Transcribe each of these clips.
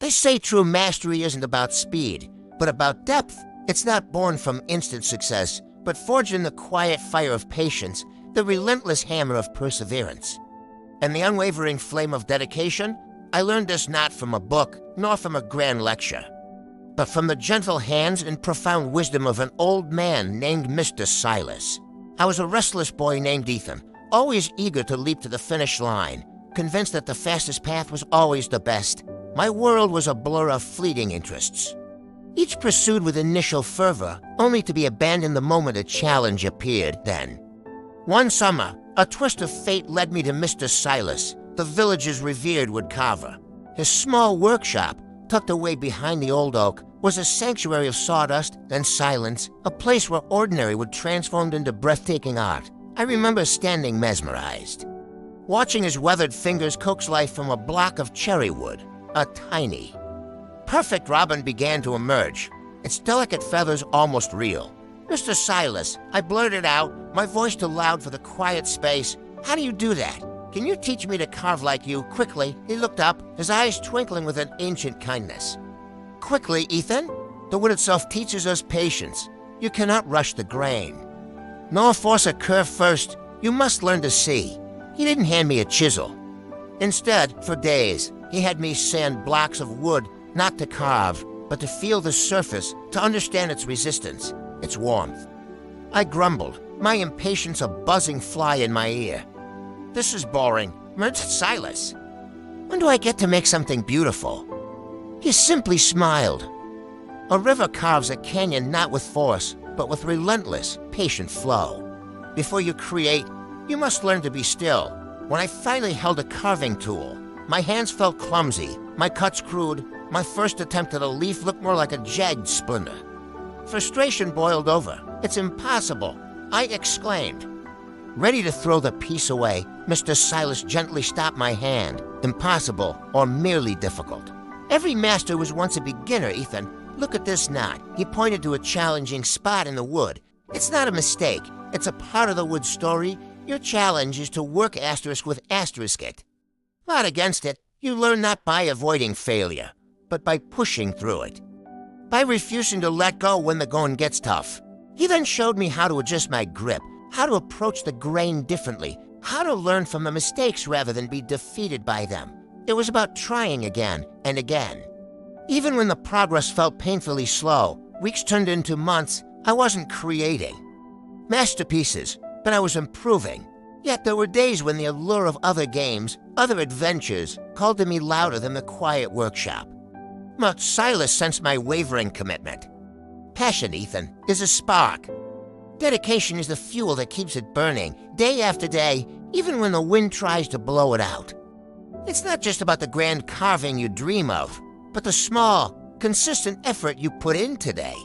They say true mastery isn't about speed, but about depth. It's not born from instant success, but forged in the quiet fire of patience, the relentless hammer of perseverance. And the unwavering flame of dedication? I learned this not from a book, nor from a grand lecture, but from the gentle hands and profound wisdom of an old man named Mr. Silas. I was a restless boy named Ethan, always eager to leap to the finish line, convinced that the fastest path was always the best. My world was a blur of fleeting interests, each pursued with initial fervor, only to be abandoned the moment a challenge appeared then. One summer, a twist of fate led me to Mr. Silas, the village's revered woodcarver. His small workshop, tucked away behind the old oak, was a sanctuary of sawdust and silence, a place where ordinary wood transformed into breathtaking art. I remember standing mesmerized, watching his weathered fingers coax life from a block of cherry wood, a tiny, perfect robin began to emerge, its delicate feathers almost real. "Mr. Silas," I blurted out, my voice too loud for the quiet space. "How do you do that? Can you teach me to carve like you?" Quickly, he looked up, his eyes twinkling with an ancient kindness. "Quickly, Ethan? The wood itself teaches us patience. You cannot rush the grain, nor force a curve first. You must learn to see." He didn't hand me a chisel. Instead, for days, he had me sand blocks of wood, not to carve, but to feel the surface, to understand its resistance, its warmth. I grumbled, my impatience a buzzing fly in my ear. "This is boring. Mr. Silas, when do I get to make something beautiful?" He simply smiled. "A river carves a canyon not with force, but with relentless, patient flow. Before you create, you must learn to be still." When I finally held a carving tool, my hands felt clumsy, my cuts crude, my first attempt at a leaf looked more like a jagged splinter. Frustration boiled over. "It's impossible," I exclaimed. Ready to throw the piece away, Mr. Silas gently stopped my hand. "Impossible or merely difficult. Every master was once a beginner, Ethan. Look at this knot." He pointed to a challenging spot in the wood. "It's not a mistake. It's a part of the wood story. Your challenge is to work asterisk with asterisk it. Not against it. You learn not by avoiding failure, but by pushing through it, by refusing to let go when the going gets tough." He then showed me how to adjust my grip, how to approach the grain differently, how to learn from the mistakes rather than be defeated by them. It was about trying again and again. Even when the progress felt painfully slow, weeks turned into months, I wasn't creating masterpieces, but I was improving. Yet there were days when the allure of other games, other adventures, called to me louder than the quiet workshop. But Silas sensed my wavering commitment. "Passion, Ethan, is a spark. Dedication is the fuel that keeps it burning, day after day, even when the wind tries to blow it out. It's not just about the grand carving you dream of, but the small, consistent effort you put in today.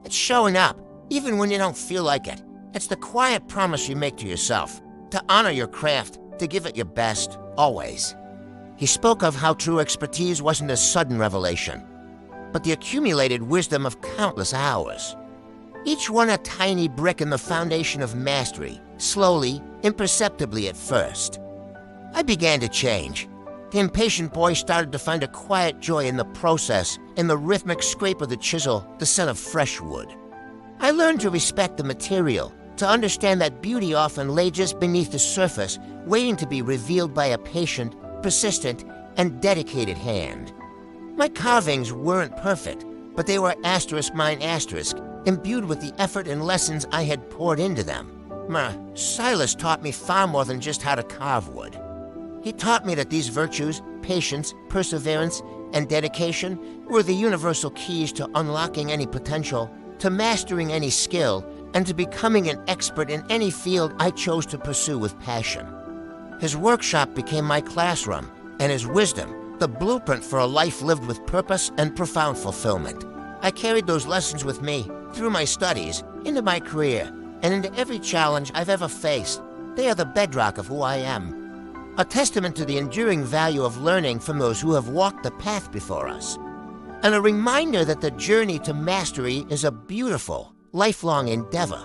It's showing up, even when you don't feel like it. It's the quiet promise you make to yourself, to honor your craft, to give it your best, always." He spoke of how true expertise wasn't a sudden revelation, but the accumulated wisdom of countless hours. Each one a tiny brick in the foundation of mastery, slowly, imperceptibly at first. I began to change. The impatient boy started to find a quiet joy in the process, in the rhythmic scrape of the chisel, the scent of fresh wood. I learned to respect the material, to understand that beauty often lay just beneath the surface, waiting to be revealed by a patient, persistent, and dedicated hand. My carvings weren't perfect, but they were asterisk mine asterisk, imbued with the effort and lessons I had poured into them. Silas taught me far more than just how to carve wood. He taught me that these virtues, patience, perseverance, and dedication, were the universal keys to unlocking any potential, to mastering any skill, and to becoming an expert in any field I chose to pursue with passion. His workshop became my classroom, and his wisdom, the blueprint for a life lived with purpose and profound fulfillment. I carried those lessons with me, through my studies, into my career, and into every challenge I've ever faced. They are the bedrock of who I am, a testament to the enduring value of learning from those who have walked the path before us, and a reminder that the journey to mastery is a beautiful, lifelong endeavor.